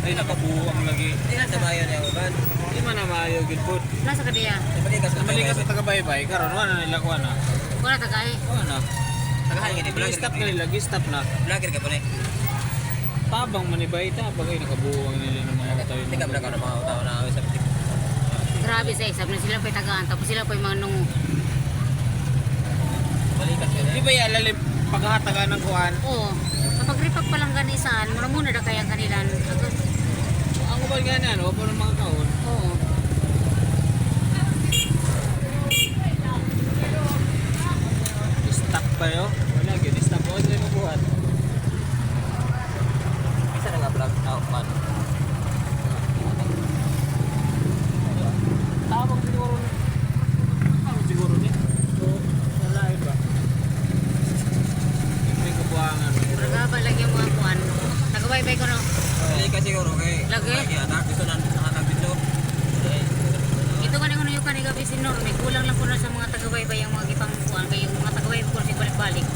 Ay nakabuang lagi. Hindi na damayo niya uban. Di man na maayo gid pud. Nasa ka diya. Malikas na Namali ka sa taga-baybay karon wala na nila kuha na. Wala tagay. Wala na. Tagahan gini vlogger Stop ka. na nila, stop na. Vlogger ka pa ni. Tabang manibay tabang ay nakabuang nila ng mga tayo. Hindi ka vlog ka ng mga tao na awis sa tip. Grabe sa isap na sila pa'y tagaan. Tapos sila pa'y mga nung... Malikas ka Di ni. ba yan lalim paghahatagan ng kuhan? Oo. Kapag ripak pa lang ganisaan, muna na kaya kanilan. Ang ubal nga na, ano? Parang mga kaon. Oo. Stop pa yun? Wala, yun. Stop po. Sila mabuhat. Isa na nga vlog out man. Tabang siguro ni. Tabang siguro ni. So, wala ba? May kabuhangan. Nagaba lagi yung mga kuwan. Nagabaybay ko no. Malikas siguro kay. Lagi? Anak gusto na anak gusto. Ito ka na yung kanigabi sinor. May kulang lang ko na sa mga tagabaybay yung mga gipang kuwan. Kaya yung mga tagabaybay ko balik-balik.